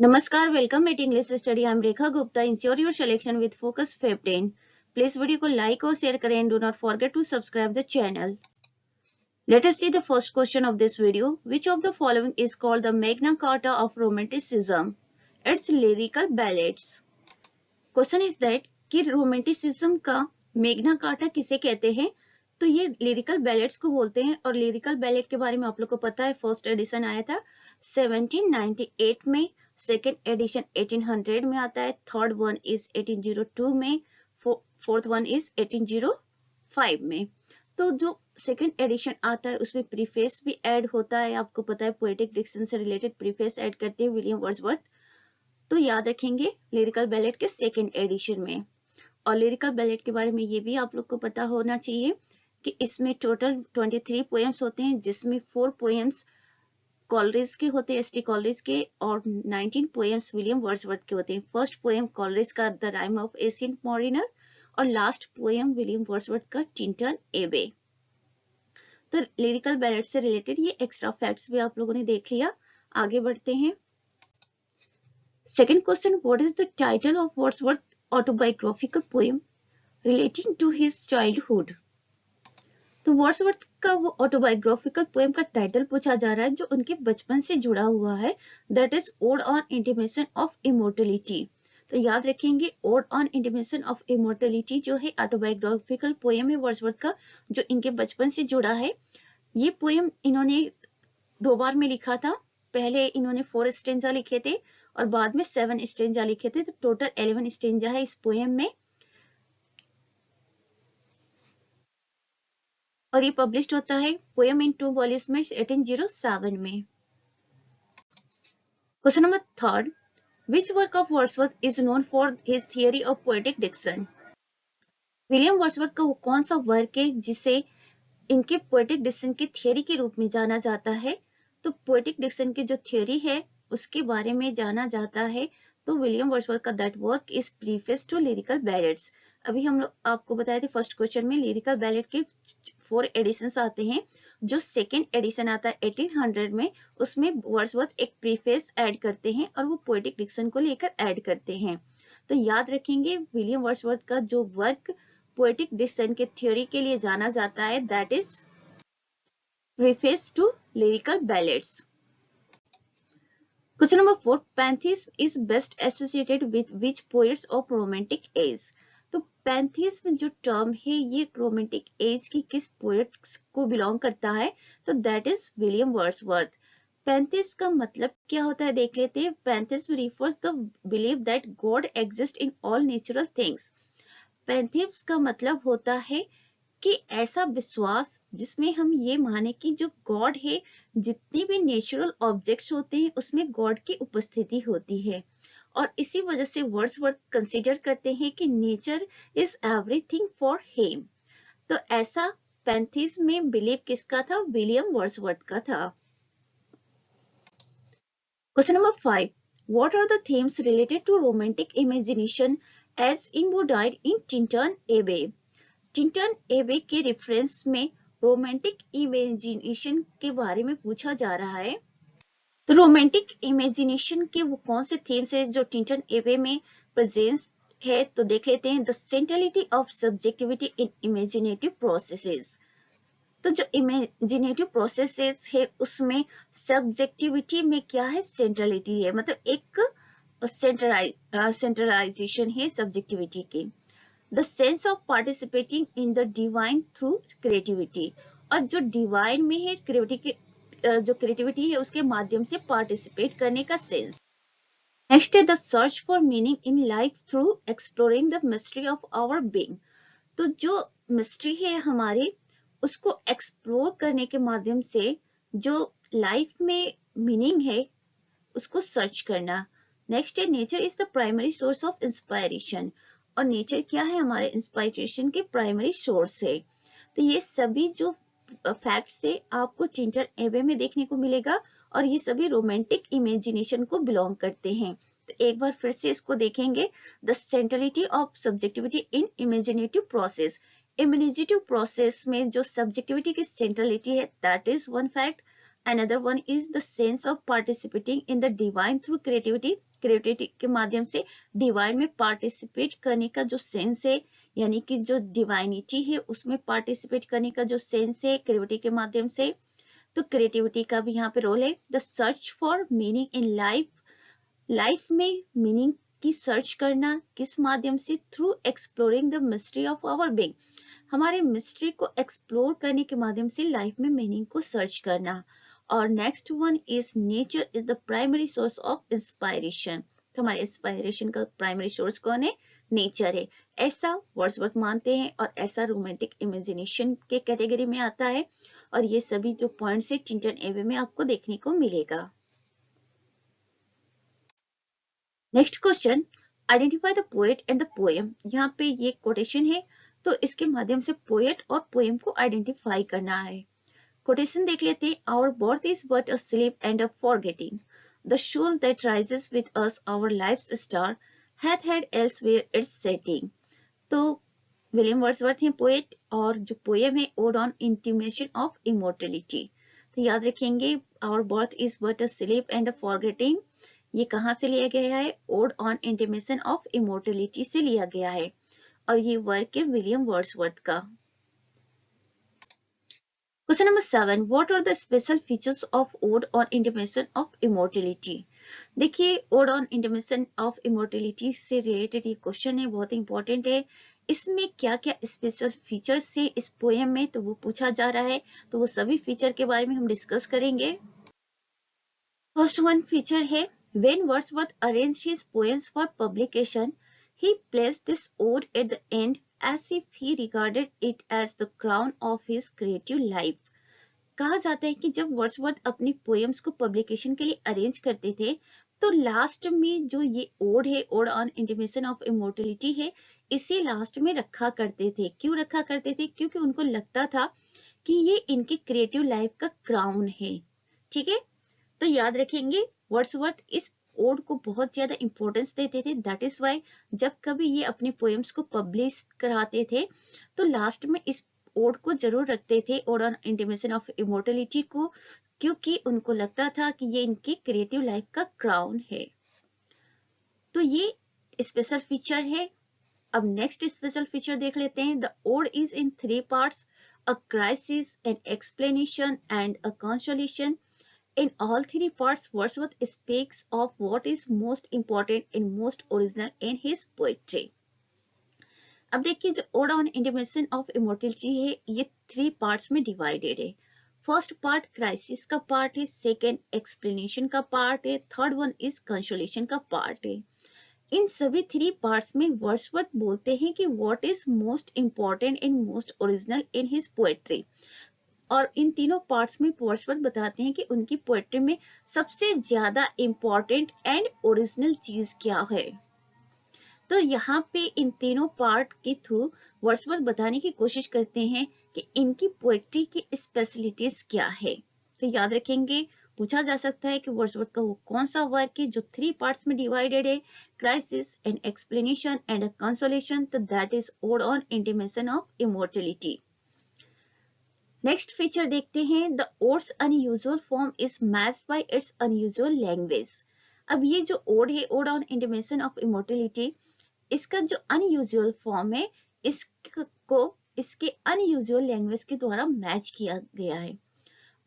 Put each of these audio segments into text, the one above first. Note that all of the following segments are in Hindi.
नमस्कार, welcome at English study. I am Rekha Gupta. Ensure your selection with focus 15। Please video को लाइक और शेयर करें and do not forget to subscribe the channel. Let us see the first question of this video. Which of the following is called the Magna Carta of Romanticism? It's lyrical ballads. Question is that कि रोमांटिसिज्म का मेग्ना कार्टा किसे कहते हैं? तो ये लिरिकल बैलेट्स को बोलते हैं। और लिरिकल बैलेट के बारे में आप लोग को पता है, फर्स्ट एडिशन आया था 1798 में, सेकेंड एडिशन 1800 में आता है, थर्ड वन इज 1802 में, फोर्थ वन इज 1805 में। तो जो सेकेंड एडिशन आता है उसमें प्रीफेस भी ऐड होता है। आपको पता है पोएटिक डिक्शन से रिलेटेड प्रीफेस ऐड करते हैं विलियम वर्ड्सवर्थ। तो याद रखेंगे लिरिकल बैलेट के सेकेंड एडिशन में। और लिरिकल बैलेट के बारे में ये भी आप लोग को पता होना चाहिए कि इसमें टोटल 23 पोएम्स होते हैं, जिसमें 4 पोएम्स कॉलरिज के होते हैं, एसटी कॉलरिज के, और 19 पोएम्स विलियम वर्ड्सवर्थ के होते हैं। फर्स्ट पोएम कॉलरिज का the rime of ancient mariner और लास्ट पोएम विलियम वर्ड्सवर्थ का टिंटन एबे। तो लिरिकल बैलेट से रिलेटेड ये एक्स्ट्रा फैक्ट्स भी आप लोगों ने देख लिया। आगे बढ़ते हैं। Second question, what is the title of Wordsworth autobiographical poem relating to his childhood? तो वर्ड्सवर्थ का वो ऑटोबायोग्राफिकल पोएम का टाइटल पूछा जा रहा है जो उनके बचपन से जुड़ा हुआ है, that is ode on intimation of immortality. तो याद रखेंगे, odd on intimation of immortality जो है ऑटोबायोग्राफिकल पोएम है वर्ड्सवर्थ का, जो इनके बचपन से जुड़ा है। ये पोएम इन्होंने 2 बार में लिखा था। पहले इन्होंने 4 स्टेंजा लिखे थे और बाद में 7 स्टेंजा लिखे थे। तो टोटल 11 स्टेंजा है इस पोएम में, और ये पब्लिश्ड होता है पोएम इन 2 वॉल्यूम्स में 1807 में। Question number third, which work of Wordsworth is known for his theory of poetic diction? William Wordsworth का वो कौन सा वर्क है जिसे इनके पोएटिक डिक्शन की थियरी के रूप में जाना जाता है? तो पोएटिक डिक्शन की जो थियरी है उसके बारे में जाना जाता है। तो विलियम वर्ड्सवर्थ का that work is preface to lyrical ballads. अभी हम लोग आपको बताए थे फर्स्ट क्वेश्चन में लिरिकल बैलेट के 4 एडिशंस आते हैं। जो सेकेंड एडिशन आता है 1800 में, उसमें वर्ड्सवर्थ एक प्रीफेस ऐड करते हैं और वो पोएटिक डिक्शन को लेकर ऐड करते हैं। तो याद रखेंगे विलियम वर्ड्सवर्थ का जो वर्क पोएटिक डिक्शन के थ्योरी के लिए जाना जाता है, that is preface to lyrical ballads. Question number 4, pantheism is best associated with which poets of romantic age? तो पैंथीज्म जो टर्म है ये रोमांटिक एज की किस पोएट्स को बिलोंग करता है? तो that is William Wordsworth. Pantheism का मतलब क्या होता है देख लेते हैं। Pantheism refers the believe that God exist in all natural things. Pantheism का मतलब होता है कि ऐसा विश्वास जिसमें हम ये माने कि जो गॉड है, जितनी भी नेचुरल ऑब्जेक्ट्स होते हैं उसमें गॉड की उपस्थिति होती है। और इसी वजह से वर्ड्सवर्थ कंसीडर करते हैं कि nature is everything for him. तो ऐसा पैंथीज्म में बिलीव किसका था? विलियम वर्ड्सवर्थ का था। Question number 5, what are the themes related to romantic imagination as embodied in Tintern Abbey? Tintern Abbey के रेफरेंस में रोमांटिक इमेजिनेशन के बारे में पूछा जा रहा है। तो रोमांटिक इमेजिनेशन के वो कौन से थीम्स है जो टिंटन एबे में प्रेजेंस है? तो देख लेते हैं। The centrality of subjectivity in imaginative processes. तो जो इमेजिनेटिव प्रोसेसेस है उसमें सब्जेक्टिविटी में क्या है? सेंट्रलिटी है, मतलब एक सेंट्रलाइजेशन है सब्जेक्टिविटी की। The sense of participating in the divine through creativity, और जो डिवाइन में है जो क्रिएटिविटी है उसके माध्यम से पार्टिसिपेट करने का सेंस। नेक्स्ट है the search for meaning in life through exploring the mystery of our being. तो जो मिस्ट्री है हमारे, उसको एक्सप्लोर करने के माध्यम से जो लाइफ में मीनिंग है उसको सर्च करना। नेक्स्ट है nature is the primary source of inspiration, और नेचर क्या है? हमारे इंस्पायरेशन के प्राइमरी सोर्स है। तो ये सभी जो फैक्ट्स है आपको टिंटन एबे में देखने को मिलेगा, और ये सभी रोमांटिक इमेजिनेशन को बिलोंग करते हैं। तो एक बार फिर से इसको देखेंगे। The centrality of subjectivity in imaginative process. Imaginative process में जो सब्जेक्टिविटी की सेंट्रलिटी है, that is one fact. Another one is the sense of participating in the divine through creativity. Creativity के माध्यम से डिवाइन में पार्टिसिपेट करने का जो सेंस है, यानी कि जो डिवाइनिटी है उसमें पार्टिसिपेट करने का जो सेंस है क्रिएटिविटी के माध्यम से, तो क्रिएटिविटी का भी यहाँ पे रोल है। The search for meaning in life, life में मीनिंग की सर्च करना किस माध्यम से? Through exploring the mystery of our being, हमारे मिस्ट्री को एक्सप्लोर करने के माध्यम से लाइफ में मीनिंग को सर्च करना। और next one is nature is the primary source of inspiration, तो हमारे इंस्पायरेशन का प्राइमरी सोर्स कौन है? नेचर है, ऐसा वर्ड्सवर्थ मानते हैं और ऐसा रोमांटिक इमेजिनेशन के कैटेगरी में आता है। और ये सभी जो पॉइंट्स है टिंटन एवे में आपको देखने को मिलेगा। Next question, identify the poet and the poem. यहाँ पे ये कोटेशन है, तो इसके माध्यम से पोएट और पोएम को आइडेंटिफाई करना है। कोटेशन देख लेते हैं। Our birth is but a sleep and a forgetting, the soul that rises with us our life's star hath had elsewhere its setting। तो विलियम वर्ड्सवर्थ हैं पोएट, और जो पोएम है ode on intimation of immortality. तो याद रखेंगे our birth is but a sleep and a forgetting, ये कहाँ से लिया गया है? Ode on intimation of immortality से लिया गया है, और ये वर्क है विलियम वर्ड्सवर्थ का। Question number 7, what are the special features of ode on intimation of immortality. देखिए ode on intimation of immortality से रिलेटेड ये क्वेश्चन है, बहुत इंपॉर्टेंट है। इसमें क्या क्या स्पेशल फीचर्स है इस पोएम में, तो वो पूछा जा रहा है, तो वो सभी फीचर के बारे में हम डिस्कस करेंगे। फर्स्ट वन फीचर है, when Wordsworth arranged his poems for publication, he placed this ode at the end as if he regarded it as the crown of his creative life। कहा जाता है कि जब वर्ड्सवर्थ अपनी पोएम्स को पब्लिकेशन के लिए अरेंज करते थे, तो लास्ट में जो ये ओड है, ode on intimation of immortality है, इसे लास्ट में रखा करते थे। क्यों रखा करते थे? क्योंकि उनको लगता था कि ये इनकी क्रिएटिव लाइफ का क्राउन है। ठीक है, तो याद रखेंगे वर्ड्सवर्थ इस ओड को बहुत ज्यादा इंपॉर्टेंस देते थे। दैट इज वाई जब कभी ये अपने पोएम्स को पब्लिश कराते थे, तो लास्ट में इस ओड को जरूर रखते थे, odd on intimation of immortality को, क्योंकि उनको लगता था कि ये इनकी क्रिएटिव लाइफ का क्राउन है। तो ये स्पेशल फीचर है। अब नेक्स्ट स्पेशल फीचर देख लेते हैं। The ode is in 3 parts, a crisis, an explanation and a consolation. In all 3 parts, Wordsworth speaks of what is most important and most original in his poetry। अब देखिए जो odd on intimation of immortality है, ये 3 पार्ट्स में डिवाइडेड है। फर्स्ट पार्ट क्राइसिस का पार्ट है, सेकेंड एक्सप्लेनेशन का पार्ट है, थर्ड वन इज कंसोलेशन का पार्ट है। इन सभी 3 पार्ट्स में वर्ड्सवर्थ बोलते हैं कि what is most important and most original in his poetry. और इन तीनों पार्ट्स में वर्ड्सवर्थ बताते हैं कि उनकी पोएट्री में सबसे ज्यादा इंपॉर्टेंट एंड ओरिजिनल चीज क्या है। तो यहाँ पे इन तीनों पार्ट के थ्रू वर्ड्सवर्थ बताने की कोशिश करते हैं कि इनकी पोएट्री की स्पेशलिटीज क्या है। तो याद रखेंगे, पूछा जा सकता है कि वर्ड्सवर्थ का वो कौन सा वर्क है जो 3 पार्ट्स में डिवाइडेड है, crisis, an explanation and a consolation. तो that is ode on intimation of immortality. Next feature देखते हैं। The ode's unusual form is matched by its unusual language. अब ये जो ओड है, ode on intimation of immortality, इसका जो अनयूजुअल फॉर्म है, इसको इसके अनयूजुअल लैंग्वेज के द्वारा मैच किया गया है।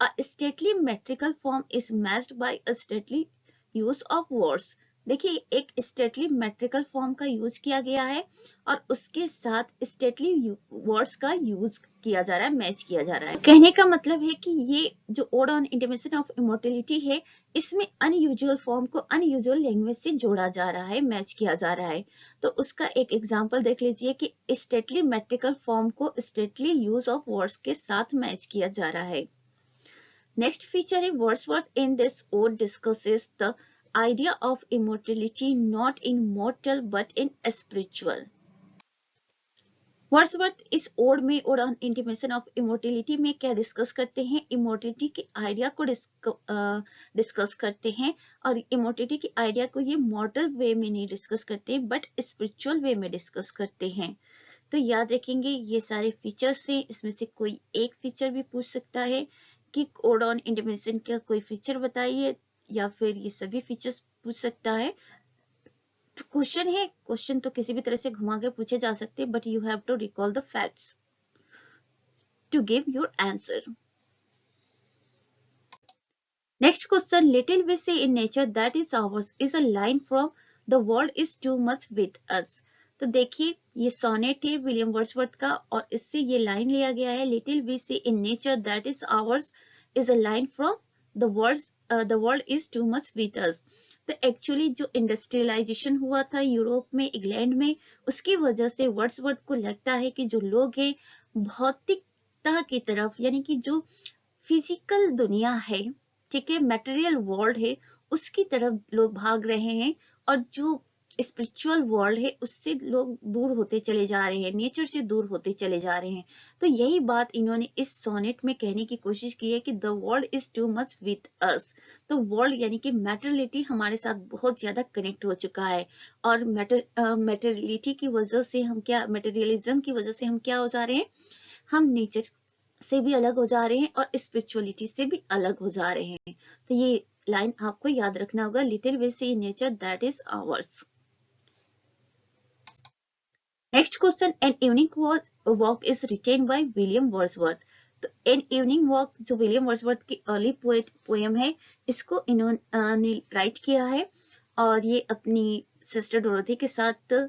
A stately metrical form is matched by a stately use of words. देखिए एक स्टेटली मेट्रिकल फॉर्म का यूज किया गया है और उसके साथ स्टेटली वर्ड्स का यूज किया जा रहा है, मैच किया जा रहा है। कहने का मतलब है कि ये जो odd on intimation of immortality है, इसमें अनयूजुअल फॉर्म को अनयूजुअल लैंग्वेज से जोड़ा जा रहा है, मैच किया जा रहा है। तो उसका एक एग्जांपल देख लीजिए कि स्टेटली मेट्रिकल फॉर्म को स्टेटली यूज ऑफ वर्ड्स के साथ मैच किया जा रहा है। नेक्स्ट फीचर है Wordsworth in this ode discusses the idea of immortality not in mortal but in spiritual। Wordsworth इस ओड में, ode on intimation of immortality में क्या डिस्कस करते हैं? इमोर्टलिटी के आइडिया को डिस्कस करते हैं, और इमोर्टलिटी के आइडिया को ये मॉर्टल वे में नहीं डिस्कस करते बट स्पिरिचुअल वे में डिस्कस करते हैं। तो याद रखेंगे ये सारे फीचर्स हैं, इसमें से कोई एक फीचर भी पूछ सकता है कि ओड ऑन इंटीमेशन का कोई फीचर बताइए, या फिर ये सभी फीचर्स पूछ सकता है। क्वेश्चन है, क्वेश्चन तो किसी भी तरह से घुमा के पूछे जा सकते हैं, but you have to recall the facts to give your answer. Next question, little we see in nature that is ours is a line from the world is too much with us. तो देखिए ये सोनेट है विलियम वर्ड्सवर्थ का और इससे ये लाइन लिया गया है, little we see in nature that is ours is a line from the world is too much with us. तो एक्चुअली जो इंडस्ट्रियलाइजेशन हुआ था यूरोप में, इंग्लैंड में, उसकी वजह से वर्ड्सवर्थ को लगता है कि जो लोग हैं भौतिकता की तरफ, यानी कि जो फिजिकल दुनिया है, ठीक है, मटेरियल वर्ल्ड है, उसकी तरफ लोग भाग रहे हैं और जो स्पिरिचुअल वर्ल्ड है उससे लोग दूर होते चले जा रहे हैं, नेचर से दूर होते चले जा रहे हैं. तो यही बात इन्होंने इस सोनेट में कहने की कोशिश की है कि the world is too much with us. तो वर्ल्ड यानी कि मैटेरियलिटी हमारे साथ बहुत ज्यादा कनेक्ट हो चुका है और मैटेरियलिटी की वजह से हम क्या, मटेरियलिज्म की वजह से हम क्या हो जा रहे हैं, हम नेचर से भी अलग हो जा रहे हैं और स्पिरिचुअलिटी से भी अलग हो जा रहे हैं. तो ये लाइन आपको याद रखना होगा, little we see in nature that is ours. Next question, an evening walk is written by William Wordsworth. तो एन इवनिंग वॉक जो विलियम वर्ड्सवर्थ की अर्ली पोएम है, इसको इन्होंने राइट किया है और ये अपनी सिस्टर डोरोथी के साथ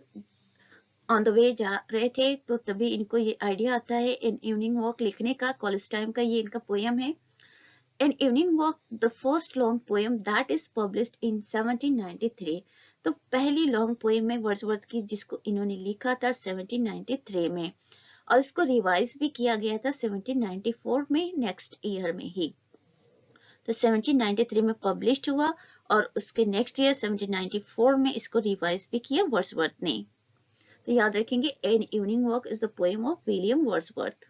ऑन द वे जा रहे थे, तो तभी इनको ये आइडिया आता है इन इवनिंग वॉक लिखने का. कॉलेज टाइम का ये इनका पोएम है. In evening walk the first long poem that is published in 1793. तो पहली लॉन्ग पोएम है वर्ड्सवर्थ की जिसको इन्होंने लिखा था 1793 में और इसको रिवाइज भी किया गया था 1794 में, नेक्स्ट ईयर में ही. तो 1793 में पब्लिश हुआ और उसके नेक्स्ट ईयर 1794 में इसको रिवाइज भी किया वर्ड्सवर्थ ने. तो याद रखेंगे, N evening walk is the poem of William Wordsworth.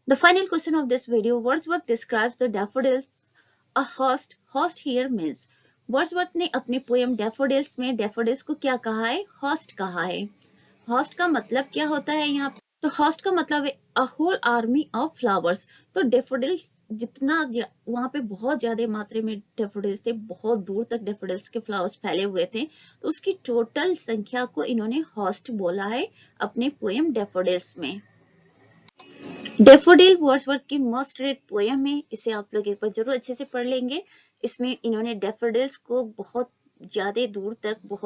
The final question of this video, Wordsworth describes the daffodils a host. Host here means Wordsworth ने अपनी पोएम डैफोडिल्स में डैफोडिल्स को क्या कहा है, होस्ट कहा है. होस्ट का मतलब क्या होता है यहाँ पे, तो होस्ट का मतलब है a whole army of flowers. तो डैफोडिल्स जितना वहां पे बहुत ज्यादा मात्रा में डैफोडिल्स थे, बहुत दूर तक डैफोडिल्स के फ्लावर्स फैले हुए थे, तो उसकी टोटल संख्या को इन्होंने होस्ट बोला है अपने पोएम डैफोडिल्स में. डैफोडिल वर्ड्सवर्थ की मोस्ट रेड पोएम है, इसे आप लोग एक बार जरूर अच्छे से पढ़ लेंगे. इसमें इन्होंने डैफोडिल्स को बहुत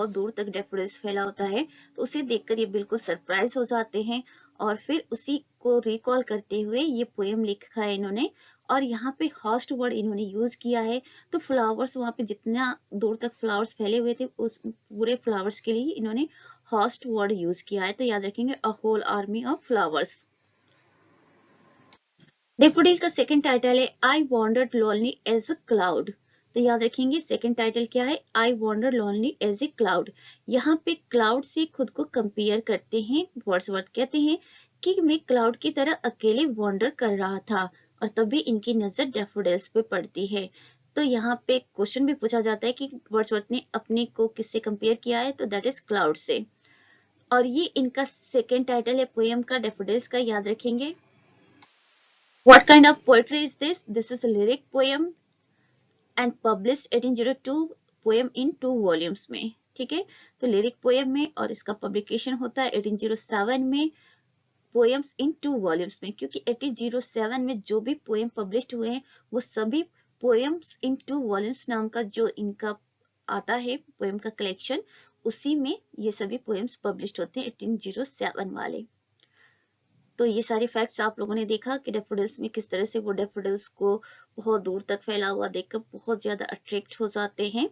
दूर तक डैफोडिल्स फैला होता है, तो उसे देखकर ये बिल्कुल सरप्राइज हो जाते हैं और फिर उसी को रिकॉल करते हुए ये पोएम लिखा है इन्होंने. और यहाँ पे होस्ट वर्ड इन्होंने यूज किया है. तो फ्लावर्स वहां पे जितना दूर तक फ्लावर्स फैले हुए थे उस पूरे फ्लावर्स के लिए इन्होंने होस्ट वर्ड यूज किया है. तो याद रखेंगे, a whole army of flowers. Daffodil का सेकंड टाइटल है I wandered lonely as a cloud. तो याद रखेंगे सेकंड टाइटल क्या है, I wonder lonely as a cloud. यहाँ पे क्लाउड से खुद को कंपेयर करते हैं वर्ड्सवर्थ. कहते हैं कि मैं क्लाउड की तरह अकेले वॉन्डर कर रहा था और तभी इनकी नजर डैफोडिल्स पे पड़ती है. तो यहाँ पे क्वेश्चन भी पूछा जाता है कि वर्ड्सवर्थ ने अपने को किससे कंपेयर किया है, तो दैट इज क्लाउड से. और ये इनका सेकेंड टाइटल है पोएम का डैफोडिल्स का, याद रखेंगे. What kind of poetry is this? This is a lyric poem and published 1802 poem in 2 volumes में. ठीक है, तो लिरिक पोएम में और इसका पब्लिकेशन होता है 1807 में, पोएम्स इन 2 वॉल्यूम्स में. क्योंकि 1807 में जो भी पोएम पब्लिश्ड हुए हैं वो सभी पोएम्स इन 2 वॉल्यूम्स नाम का जो इनका आता है पोएम का कलेक्शन, उसी में ये सभी पोएम्स पब्लिश्ड होते हैं 1807 वाले. तो ये सारे फैक्ट्स आप लोगों ने देखा कि डैफोडिल्स में किस तरह से वो डैफोडिल्स को बहुत दूर तक फैला हुआ देखकर बहुत ज्यादा अट्रैक्ट हो जाते हैं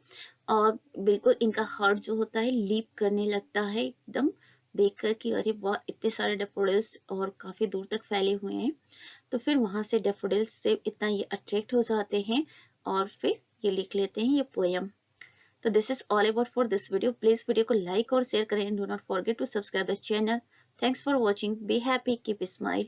और बिल्कुल इनका हार्ट जो होता है लीप करने लगता है एकदम देखकर कि अरे वाह, इतने सारे डैफोडिल्स और काफी दूर तक फैले हुए हैं. तो फिर वहां से डैफोडिल्स से इतना ये अट्रैक्ट हो जाते हैं और फिर ये लिख लेते हैं ये पोएम. तो this is all about for this video. Please video को लाइक और शेयर करें. Do not forget to subscribe the channel. Thanks for watching. Be happy. Keep a smile.